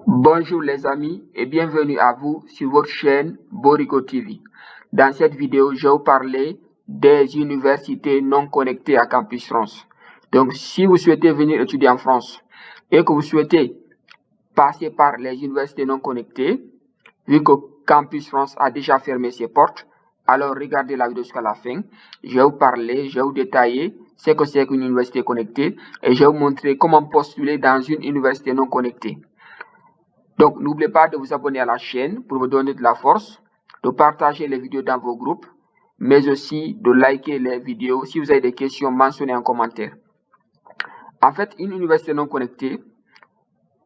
Bonjour les amis et bienvenue à vous sur votre chaîne Borico TV. Dans cette vidéo, je vais vous parler des universités non connectées à Campus France. Donc, si vous souhaitez venir étudier en France et que vous souhaitez passer par les universités non connectées, vu que Campus France a déjà fermé ses portes, alors regardez la vidéo jusqu'à la fin. Je vais vous parler, je vais vous détailler ce que c'est qu'une université connectée et je vais vous montrer comment postuler dans une université non connectée. Donc, n'oubliez pas de vous abonner à la chaîne pour me donner de la force, de partager les vidéos dans vos groupes, mais aussi de liker les vidéos. Si vous avez des questions, mentionnez en commentaire. En fait, une université non connectée,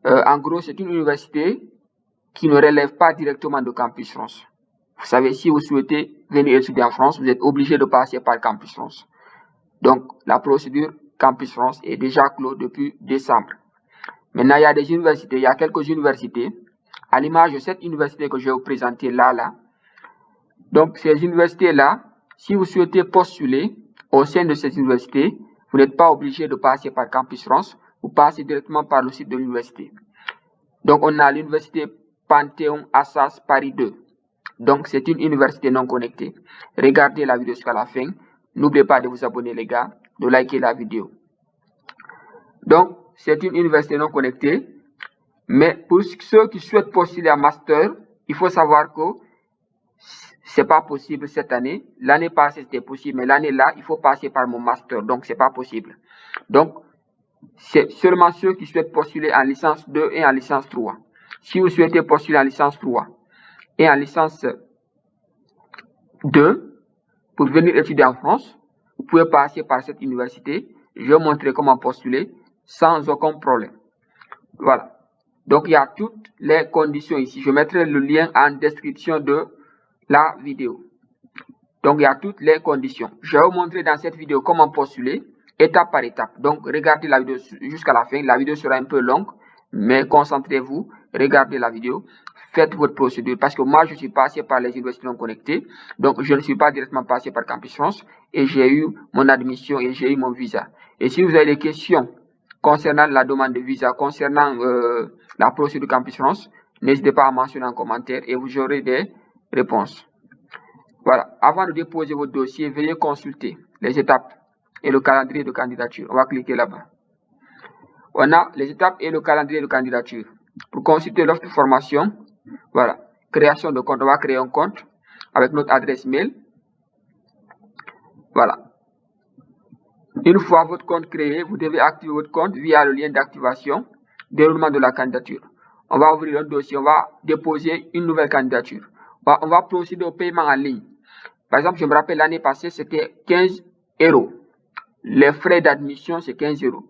en gros, c'est une université qui ne relève pas directement de Campus France. Vous savez, si vous souhaitez venir étudier en France, vous êtes obligé de passer par Campus France. Donc, la procédure Campus France est déjà close depuis décembre. Maintenant, il y a des universités, il y a quelques universités, à l'image de cette université que je vais vous présenter là. Donc, ces universités-là, si vous souhaitez postuler au sein de ces universités, vous n'êtes pas obligé de passer par Campus France, vous passez directement par le site de l'université. Donc, on a l'université Panthéon-Assas Paris 2. Donc, c'est une université non connectée. Regardez la vidéo jusqu'à la fin. N'oubliez pas de vous abonner, les gars, de liker la vidéo. Donc, c'est une université non connectée, mais pour ceux qui souhaitent postuler à master, il faut savoir que c'est pas possible cette année. L'année passée, c'était possible, mais l'année là, il faut passer par mon master, donc c'est pas possible. Donc, c'est seulement ceux qui souhaitent postuler en licence 2 et en licence 3. Si vous souhaitez postuler en licence 3 et en licence 2, pour venir étudier en France, vous pouvez passer par cette université. Je vais vous montrer comment postuler sans aucun problème. Voilà. Donc, il y a toutes les conditions ici. Je mettrai le lien en description de la vidéo. Donc, il y a toutes les conditions. Je vais vous montrer dans cette vidéo comment postuler, étape par étape. Donc, regardez la vidéo jusqu'à la fin. La vidéo sera un peu longue, mais concentrez-vous, regardez la vidéo, faites votre procédure. Parce que moi, je suis passé par les universités non connectées. Donc, je ne suis pas directement passé par Campus France. Et j'ai eu mon admission et j'ai eu mon visa. Et si vous avez des questions concernant la demande de visa, concernant la procédure Campus France, n'hésitez pas à mentionner en commentaire et vous aurez des réponses. Voilà. Avant de déposer votre dossier, veuillez consulter les étapes et le calendrier de candidature. On va cliquer là-bas. On a les étapes et le calendrier de candidature. Pour consulter l'offre de formation, voilà. Création de compte. On va créer un compte avec notre adresse mail. Voilà. Une fois votre compte créé, vous devez activer votre compte via le lien d'activation, déroulement de la candidature. On va ouvrir un dossier, on va déposer une nouvelle candidature. On va procéder au paiement en ligne. Par exemple, je me rappelle l'année passée, c'était 15 €. Les frais d'admission, c'est 15 €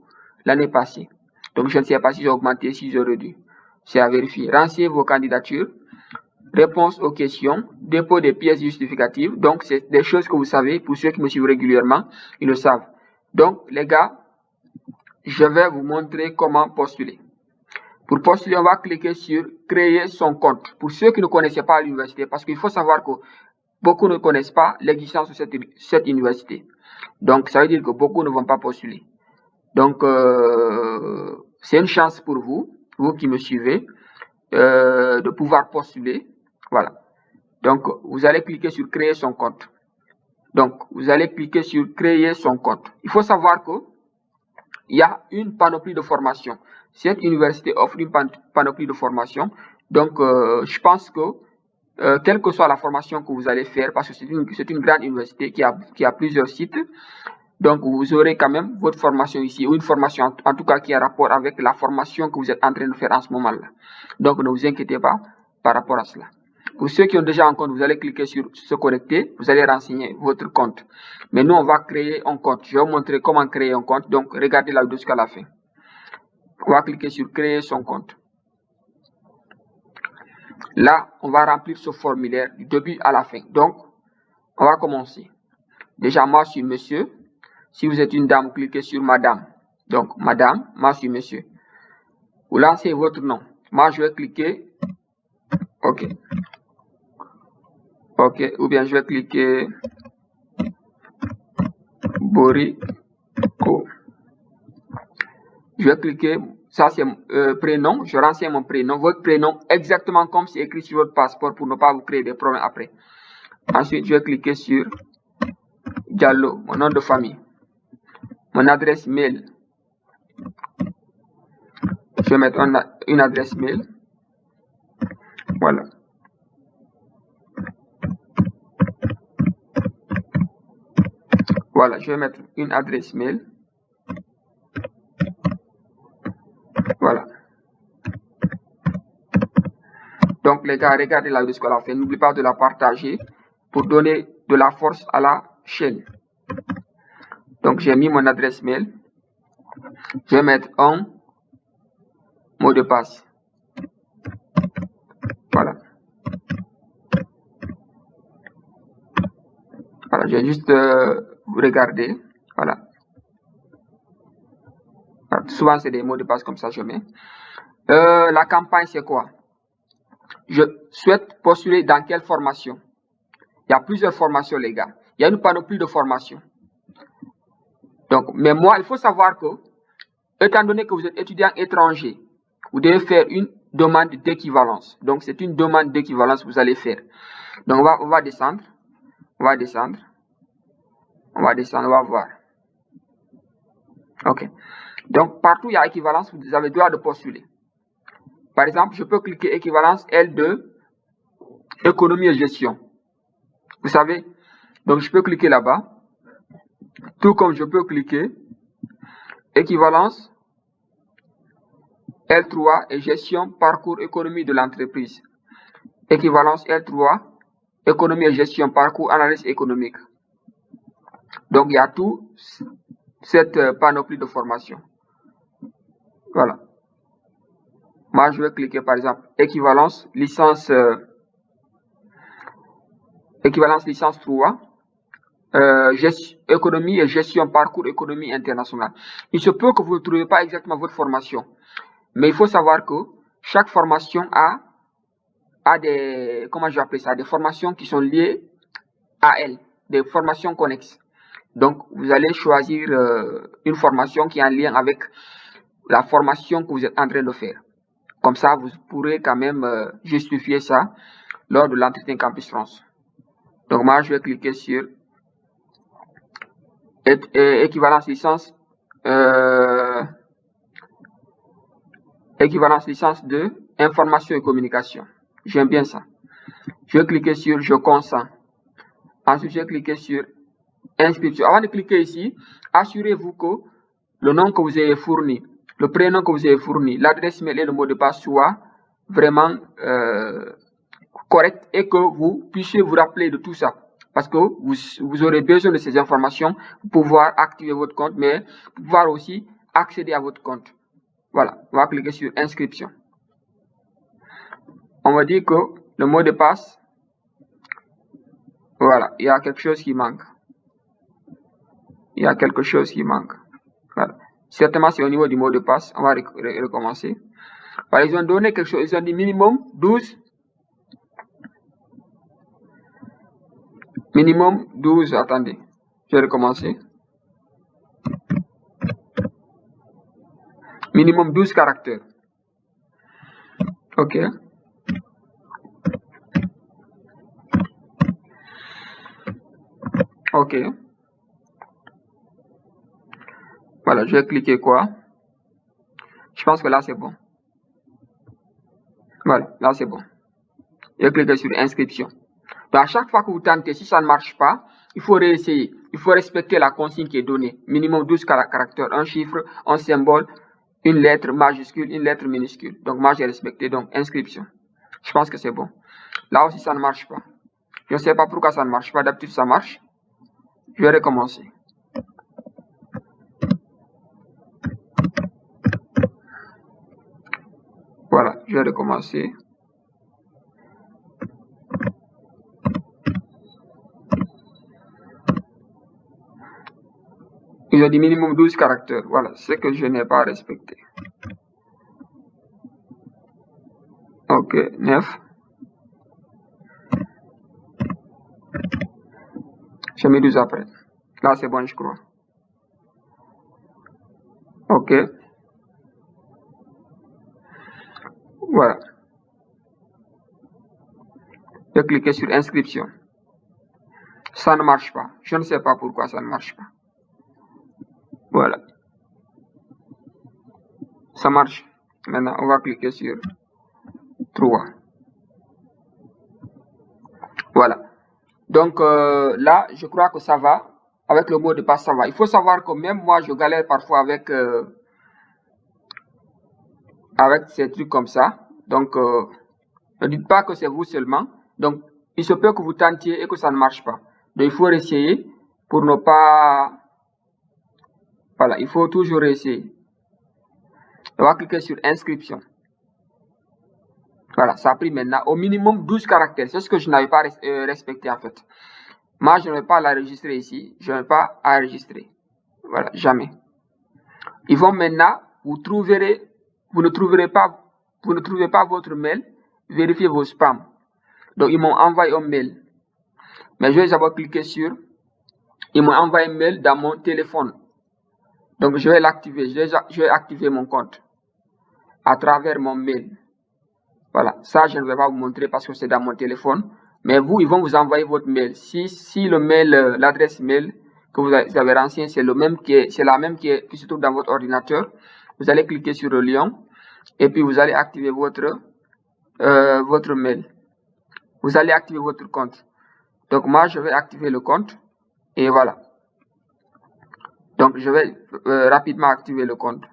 l'année passée. Donc, je ne sais pas si j'ai augmenté, si j'aurais dû. C'est à vérifier. Renseignez vos candidatures, réponse aux questions, dépôt des pièces justificatives. Donc, c'est des choses que vous savez. Pour ceux qui me suivent régulièrement, ils le savent. Donc, les gars, je vais vous montrer comment postuler. Pour postuler, on va cliquer sur créer son compte. Pour ceux qui ne connaissaient pas l'université, parce qu'il faut savoir que beaucoup ne connaissent pas l'existence de cette université. Donc, ça veut dire que beaucoup ne vont pas postuler. Donc, c'est une chance pour vous, vous qui me suivez, de pouvoir postuler. Voilà. Donc, vous allez cliquer sur créer son compte. Donc, vous allez cliquer sur créer son compte. Il faut savoir que il y a une panoplie de formation. Cette université offre une panoplie de formation. Donc, je pense que quelle que soit la formation que vous allez faire, parce que c'est une grande université qui a plusieurs sites, donc vous aurez quand même votre formation ici, ou une formation en tout cas qui a rapport avec la formation que vous êtes en train de faire en ce moment-là. Donc, ne vous inquiétez pas par rapport à cela. Pour ceux qui ont déjà un compte, vous allez cliquer sur se connecter, vous allez renseigner votre compte. Mais nous, on va créer un compte. Je vais vous montrer comment créer un compte. Donc, regardez la vidéo jusqu'à la fin. On va cliquer sur créer son compte. Là, on va remplir ce formulaire du début à la fin. Donc, on va commencer. Déjà, moi, je suis monsieur. Si vous êtes une dame, cliquez sur madame. Donc, madame, moi, je suis monsieur. Vous lancez votre nom. Moi, je vais cliquer OK. OK. Ou bien, je vais cliquer Borico. Je vais cliquer ça c'est prénom, je renseigne mon prénom, votre prénom exactement comme c'est écrit sur votre passeport pour ne pas vous créer des problèmes après. Ensuite, je vais cliquer sur Diallo, mon nom de famille, mon adresse mail. Je vais mettre une adresse mail. Voilà. Voilà, je vais mettre une adresse mail. Voilà. Donc les gars, regardez la vidéo ce qu'on a fait. N'oubliez pas de la partager pour donner de la force à la chaîne. Donc j'ai mis mon adresse mail. Je vais mettre un mot de passe. Voilà. Voilà, je vais juste regarder. Voilà. Voilà. Souvent c'est des mots de passe comme ça je mets. La campagne c'est quoi? Je souhaite postuler dans quelle formation? Il y a plusieurs formations les gars. Il y a une panoplie de formations. Donc, mais moi, il faut savoir que, étant donné que vous êtes étudiant étranger, vous devez faire une demande d'équivalence. Donc, c'est une demande d'équivalence que vous allez faire. Donc, on va descendre. On va descendre. On va descendre, on va voir. OK. Donc, partout où il y a équivalence, vous avez le droit de postuler. Par exemple, je peux cliquer équivalence L2, économie et gestion. Vous savez? Donc, je peux cliquer là-bas. Tout comme je peux cliquer équivalence L3 et gestion parcours économie de l'entreprise. Équivalence L3, économie et gestion parcours analyse économique. Donc, il y a tout cette panoplie de formation. Voilà. Moi, je vais cliquer par exemple équivalence licence 3, économie et gestion parcours économie internationale. Il se peut que vous ne trouviez pas exactement votre formation, mais il faut savoir que chaque formation a des, comment je vais appeler ça, des formations qui sont liées à elle, des formations connexes. Donc, vous allez choisir une formation qui est en lien avec la formation que vous êtes en train de faire. Comme ça, vous pourrez quand même justifier ça lors de l'entretien Campus France. Donc, moi, je vais cliquer sur équivalence licence équivalence licence 2, information et communication. J'aime bien ça. Je vais cliquer sur je consens. Ensuite, je vais cliquer sur inscription. Avant de cliquer ici, assurez-vous que le nom que vous avez fourni, le prénom que vous avez fourni, l'adresse mail et le mot de passe soient vraiment corrects et que vous puissiez vous rappeler de tout ça. Parce que vous aurez besoin de ces informations pour pouvoir activer votre compte, mais pour pouvoir aussi accéder à votre compte. Voilà, on va cliquer sur inscription. On va dire que le mot de passe, voilà, il y a quelque chose qui manque. Il y a quelque chose qui manque. Voilà. Certainement, c'est au niveau du mot de passe. On va recommencer. Voilà, ils ont donné quelque chose. Ils ont dit minimum 12. Minimum 12. Attendez. Je vais recommencer. Minimum 12 caractères. OK. OK. Voilà, je vais cliquer quoi? Je pense que là, c'est bon. Voilà, là, c'est bon. Je vais cliquer sur inscription. Donc, à chaque fois que vous tentez, si ça ne marche pas, il faut réessayer. Il faut respecter la consigne qui est donnée. Minimum 12 caractères, un chiffre, un symbole, une lettre majuscule, une lettre minuscule. Donc, moi, j'ai respecté. Donc, inscription. Je pense que c'est bon. Là aussi, ça ne marche pas. Je ne sais pas pourquoi ça ne marche pas. D'habitude, ça marche. Je vais recommencer. Voilà, je vais recommencer. Ils ont dit minimum 12 caractères. Voilà, c'est ce que je n'ai pas respecté. OK, 9. J'ai mis 12 après. Là, c'est bon, je crois. OK. Voilà. Je vais cliquer sur inscription. Ça ne marche pas. Je ne sais pas pourquoi ça ne marche pas. Voilà. Ça marche. Maintenant, on va cliquer sur 3. Voilà. Donc là, je crois que ça va. Avec le mot de passe, ça va. Il faut savoir que même moi, je galère parfois avec ces trucs comme ça. Donc, ne dites pas que c'est vous seulement. Donc, il se peut que vous tentiez et que ça ne marche pas. Donc, il faut essayer pour ne pas... Voilà, il faut toujours essayer. On va cliquer sur inscription. Voilà, ça a pris maintenant au minimum 12 caractères. C'est ce que je n'avais pas respecté en fait. Moi, je ne vais pas l'enregistrer ici. Je ne vais pas enregistrer. Voilà, jamais. Ils vont maintenant, vous ne trouverez pas votre mail. Vérifiez vos spams. Donc, ils m'ont envoyé un mail. Mais je vais d'abord cliquer sur. Ils m'ont envoyé un mail dans mon téléphone. Donc, je vais l'activer. Je vais activer mon compte à travers mon mail. Voilà, ça, je ne vais pas vous montrer parce que c'est dans mon téléphone. Mais vous, ils vont vous envoyer votre mail. Si le mail, l'adresse mail que vous avez renseigné, c'est la même qui se trouve dans votre ordinateur, vous allez cliquer sur le lien et puis vous allez activer votre mail. Vous allez activer votre compte. Donc moi, je vais activer le compte et voilà. Donc je vais rapidement activer le compte.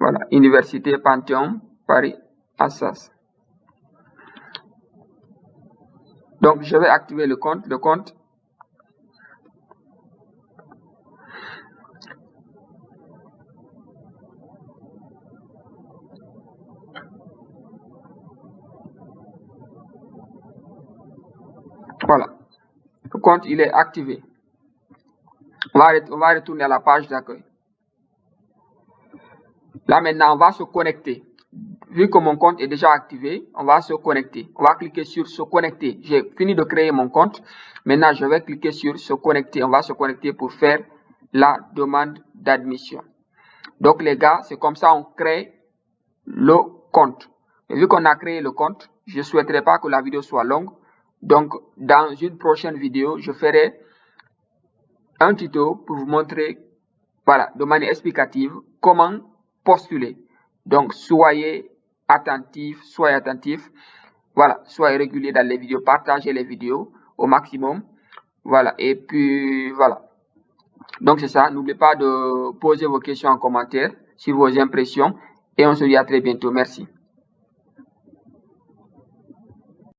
Voilà, Université Panthéon, Paris, Assas. Donc, je vais activer le compte. Voilà. Le compte, il est activé. On va retourner à la page d'accueil. Là, maintenant, on va se connecter. Vu que mon compte est déjà activé, on va se connecter. On va cliquer sur se connecter. J'ai fini de créer mon compte. Maintenant, je vais cliquer sur se connecter. On va se connecter pour faire la demande d'admission. Donc, les gars, c'est comme ça on crée le compte. Et vu qu'on a créé le compte, je ne souhaiterais pas que la vidéo soit longue. Donc, dans une prochaine vidéo, je ferai un tuto pour vous montrer, voilà, de manière explicative, comment postuler. Donc, soyez attentifs. Voilà, soyez réguliers dans les vidéos, partagez les vidéos au maximum. Voilà, et puis, voilà. Donc, c'est ça. N'oubliez pas de poser vos questions en commentaire sur vos impressions. Et on se dit à très bientôt. Merci.